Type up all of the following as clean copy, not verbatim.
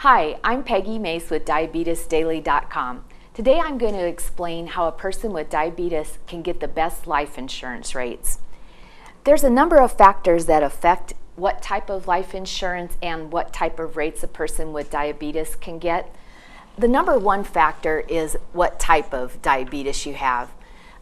Hi, I'm Peggy Mace with DiabetesDaily.com. Today I'm going to explain how a person with diabetes can get the best life insurance rates. There's a number of factors that affect what type of life insurance and what type of rates a person with diabetes can get. The number one factor is what type of diabetes you have.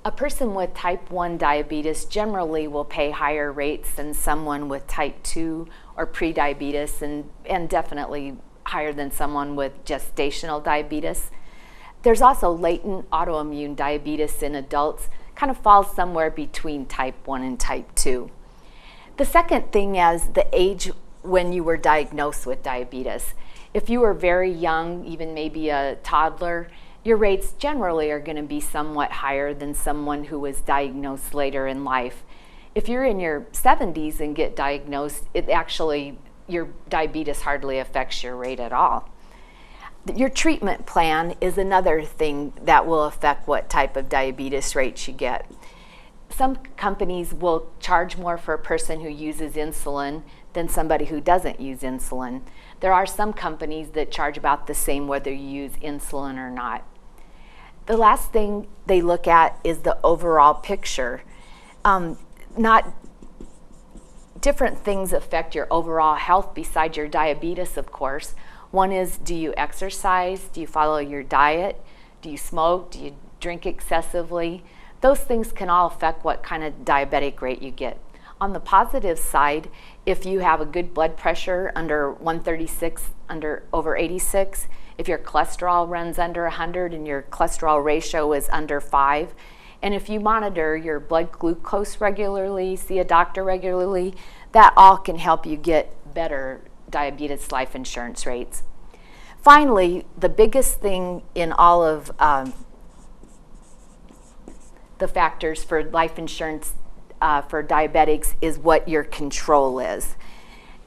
A person with type 1 diabetes generally will pay higher rates than someone with type 2 or prediabetes, and definitely higher than someone with gestational diabetes. There's also latent autoimmune diabetes in adults, kind of falls somewhere between type 1 and type 2. The second thing is the age when you were diagnosed with diabetes. If you were very young, even maybe a toddler, your rates generally are going to be somewhat higher than someone who was diagnosed later in life. If you're in your 70s and get diagnosed, your diabetes hardly affects your rate at all. Your treatment plan is another thing that will affect what type of diabetes rates you get. Some companies will charge more for a person who uses insulin than somebody who doesn't use insulin. There are some companies that charge about the same whether you use insulin or not. The last thing they look at is the overall picture. Different things affect your overall health besides your diabetes, of course. One is, do you exercise? Do you follow your diet? Do you smoke? Do you drink excessively? Those things can all affect what kind of diabetic rate you get. On the positive side, if you have a good blood pressure under 136 over 86, if your cholesterol runs under 100 and your cholesterol ratio is under 5, and if you monitor your blood glucose regularly, see a doctor regularly, that all can help you get better diabetes life insurance rates. Finally, the biggest thing in all of the factors for life insurance for diabetics is what your control is.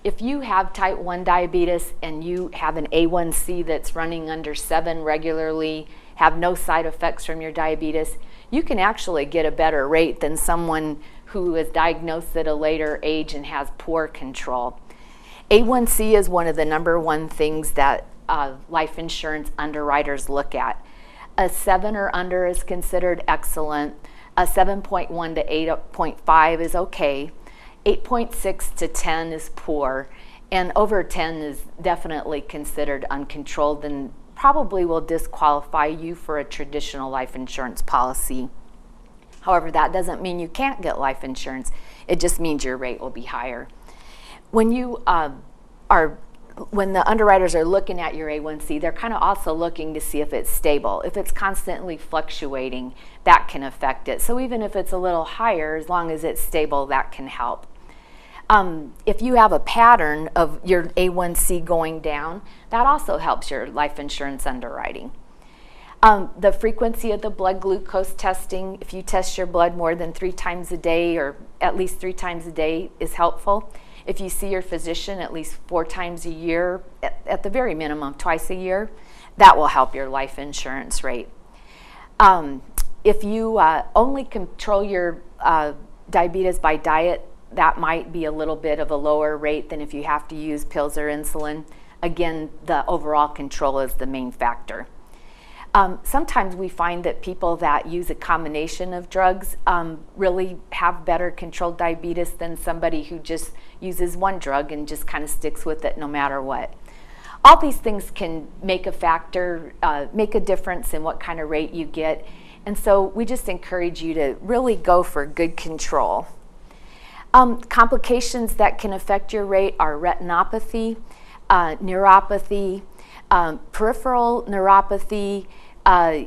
If you have type 1 diabetes and you have an A1C that's running under 7 regularly, have no side effects from your diabetes, you can actually get a better rate than someone who is diagnosed at a later age and has poor control. A1C is one of the number one things that life insurance underwriters look at. A 7 or under is considered excellent. A 7.1 to 8.5 is okay. 8.6 to 10 is poor. And over 10 is definitely considered uncontrolled and probably will disqualify you for a traditional life insurance policy. However, that doesn't mean you can't get life insurance. It just means your rate will be higher. When the underwriters are looking at your A1C, they're kind of also looking to see if it's stable. If it's constantly fluctuating, that can affect it. So even if it's a little higher, as long as it's stable, that can help. If you have a pattern of your A1C going down, that also helps your life insurance underwriting. The frequency of the blood glucose testing, if you test your blood more than 3 times a day or at least 3 times a day, is helpful. If you see your physician at least 4 times a year, at the very minimum twice a year, that will help your life insurance rate. If you only control your diabetes by diet, that might be a little bit of a lower rate than if you have to use pills or insulin. Again, the overall control is the main factor. Sometimes we find that people that use a combination of drugs really have better controlled diabetes than somebody who just uses one drug and just kind of sticks with it no matter what. All these things can make a difference in what kind of rate you get. And so we just encourage you to really go for good control. Complications that can affect your rate are retinopathy, neuropathy, peripheral neuropathy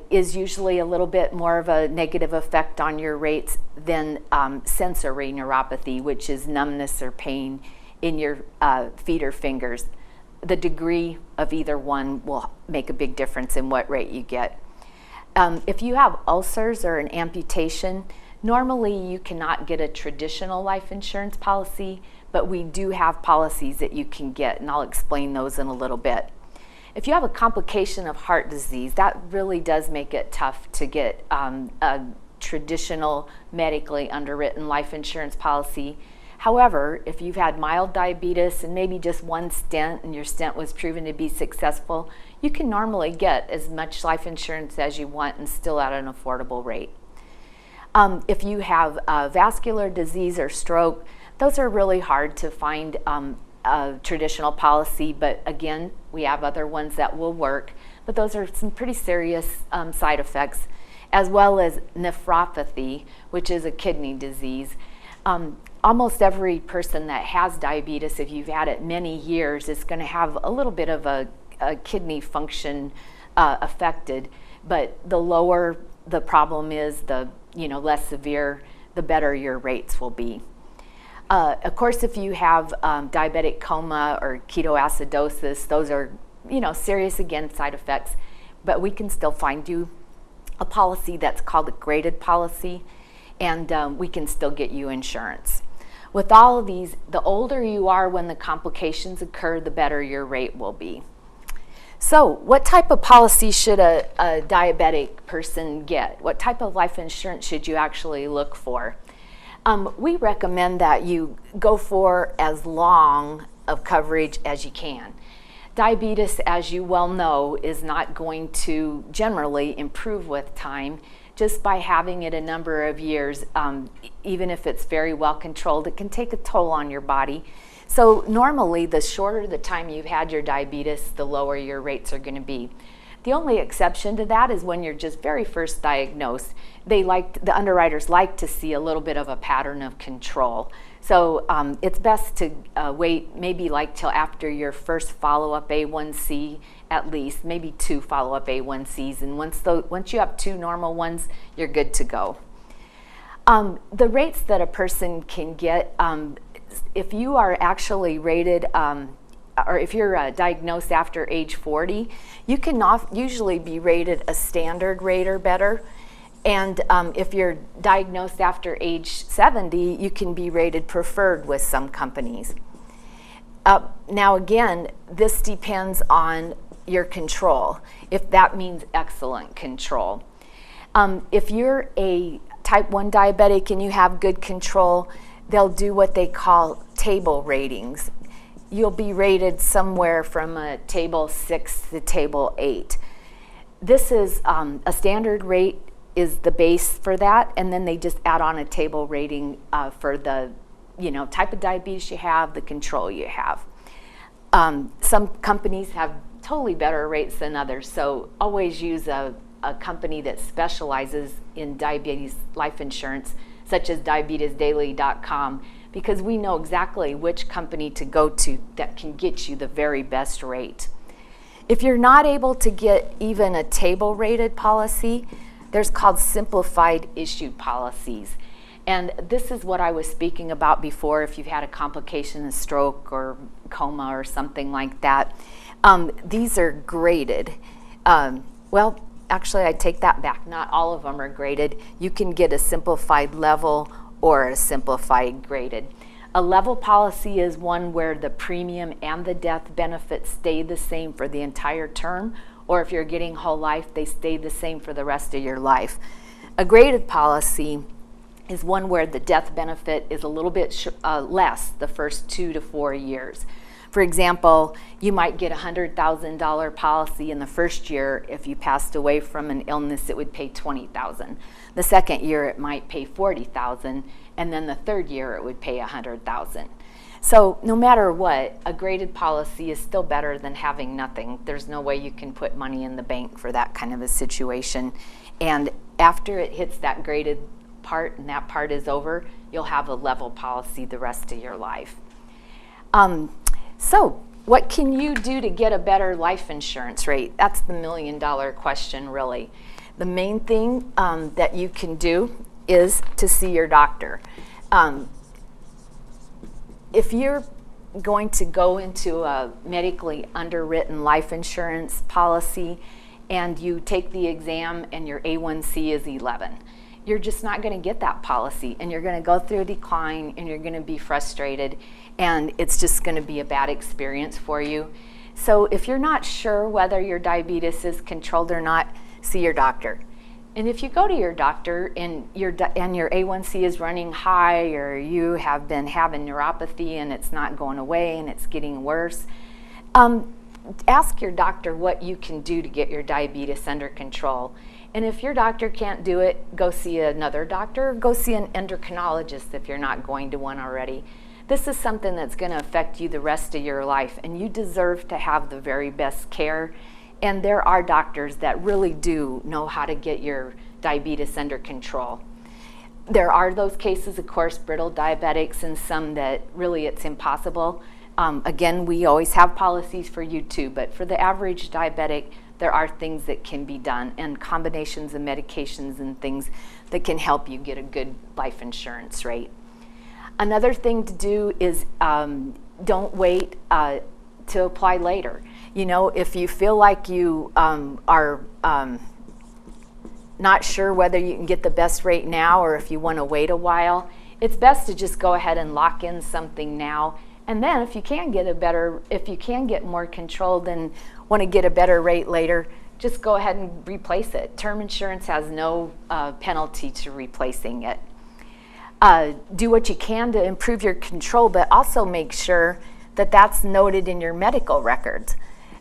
is usually a little bit more of a negative effect on your rates than sensory neuropathy, which is numbness or pain in your feet or fingers. The degree of either one will make a big difference in what rate you get. If you have ulcers or an amputation, normally you cannot get a traditional life insurance policy, but we do have policies that you can get, and I'll explain those in a little bit. If you have a complication of heart disease, that really does make it tough to get a traditional medically underwritten life insurance policy. However, if you've had mild diabetes and maybe just one stent and your stent was proven to be successful, you can normally get as much life insurance as you want and still at an affordable rate. If you have vascular disease or stroke, those are really hard to find a traditional policy, but again, we have other ones that will work, but those are some pretty serious side effects, as well as nephropathy, which is a kidney disease. Almost every person that has diabetes, if you've had it many years, is going to have a little bit of a kidney function affected, but the lower the problem is, the less severe, the better your rates will be. Of course, if you have diabetic coma or ketoacidosis, those are serious, again, side effects, but we can still find you a policy that's called a graded policy, and we can still get you insurance. With all of these, the older you are when the complications occur, the better your rate will be. So what type of policy should a diabetic person get? What type of life insurance should you actually look for? We recommend that you go for as long of coverage as you can. Diabetes, as you well know, is not going to generally improve with time. Just by having it a number of years, even if it's very well controlled, it can take a toll on your body. So normally, the shorter the time you've had your diabetes, the lower your rates are going to be. The only exception to that is when you're just very first diagnosed. The underwriters like to see a little bit of a pattern of control. So it's best to wait maybe till after your first follow-up A1C, at least, maybe 2 follow-up A1Cs. And once you have 2 normal ones, you're good to go. The rates that a person can get, if you are actually rated, or if you're diagnosed after age 40, you can usually be rated a standard rate or better. And if you're diagnosed after age 70, you can be rated preferred with some companies. Now again, this depends on your control, if that means excellent control. If you're a type 1 diabetic and you have good control, they'll do what they call table ratings. You'll be rated somewhere from a table 6 to table 8. This is a standard rate is the base for that, and then they just add on a table rating for the type of diabetes you have, the control you have. Some companies have totally better rates than others, so always use a company that specializes in diabetes life insurance, such as diabetesdaily.com, because we know exactly which company to go to that can get you the very best rate. If you're not able to get even a table rated policy, there's called simplified issued policies. And this is what I was speaking about before. If you've had a complication, a stroke or coma or something like that, these are graded. Well, actually, I take that back. Not all of them are graded. You can get a simplified level or a simplified graded. A level policy is one where the premium and the death benefits stay the same for the entire term, or if you're getting whole life, they stay the same for the rest of your life. A graded policy is one where the death benefit is a little bit less the first 2 to 4 years. For example, you might get a $100,000 policy in the first year. If you passed away from an illness, it would pay $20,000. The second year, it might pay $40,000, and then the third year, it would pay $100,000. So no matter what, a graded policy is still better than having nothing. There's no way you can put money in the bank for that kind of a situation. And after it hits that graded part and that part is over, you'll have a level policy the rest of your life. So what can you do to get a better life insurance rate? That's the million-dollar question, really. The main thing that you can do is to see your doctor. If you're going to go into a medically underwritten life insurance policy and you take the exam and your A1C is 11, you're just not going to get that policy, and you're going to go through a decline, and you're going to be frustrated, and it's just going to be a bad experience for you. So if you're not sure whether your diabetes is controlled or not, see your doctor. And if you go to your doctor and your A1C is running high, or you have been having neuropathy and it's not going away and it's getting worse, ask your doctor what you can do to get your diabetes under control. And if your doctor can't do it, go see another doctor, go see an endocrinologist if you're not going to one already. This is something that's going to affect you the rest of your life, and you deserve to have the very best care. And there are doctors that really do know how to get your diabetes under control. There are those cases, of course, brittle diabetics, and some that really it's impossible. Again, we always have policies for you too, but for the average diabetic, there are things that can be done, and combinations of medications and things that can help you get a good life insurance rate. Another thing to do is don't wait to apply later. You know, if you feel like you are not sure whether you can get the best rate now or if you want to wait a while, it's best to just go ahead and lock in something now. And then if you can get more control than want to get a better rate later, just go ahead and replace it. Term insurance has no penalty to replacing it. Do what you can to improve your control, but also make sure that that's noted in your medical records.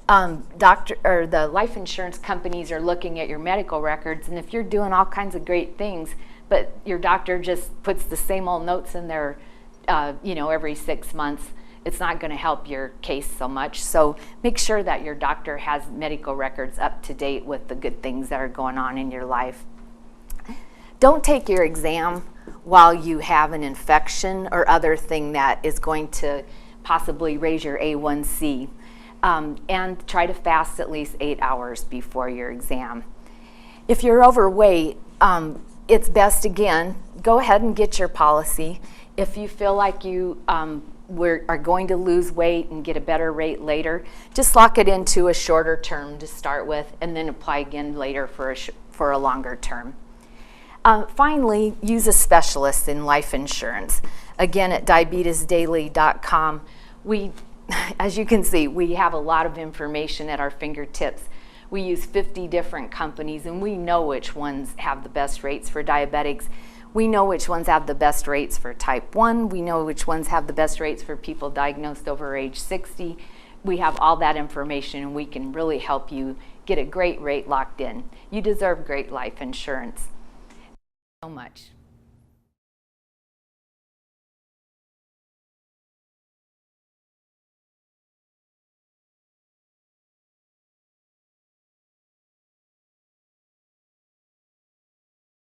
The life insurance companies are looking at your medical records, and if you're doing all kinds of great things, but your doctor just puts the same old notes in there, every 6 months, it's not going to help your case so much. So make sure that your doctor has medical records up to date with the good things that are going on in your life. Don't take your exam while you have an infection or other thing that is going to possibly raise your A1C. And try to fast at least 8 hours before your exam. If you're overweight, it's best, again, go ahead and get your policy. If you feel like you are going to lose weight and get a better rate later, just lock it into a shorter term to start with, and then apply again later for a longer term. Finally, use a specialist in life insurance. Again, at diabetesdaily.com, as you can see, we have a lot of information at our fingertips. We use 50 different companies, and we know which ones have the best rates for diabetics. We know which ones have the best rates for type 1. We know which ones have the best rates for people diagnosed over age 60. We have all that information, and we can really help you get a great rate locked in. You deserve great life insurance. Thank you so much.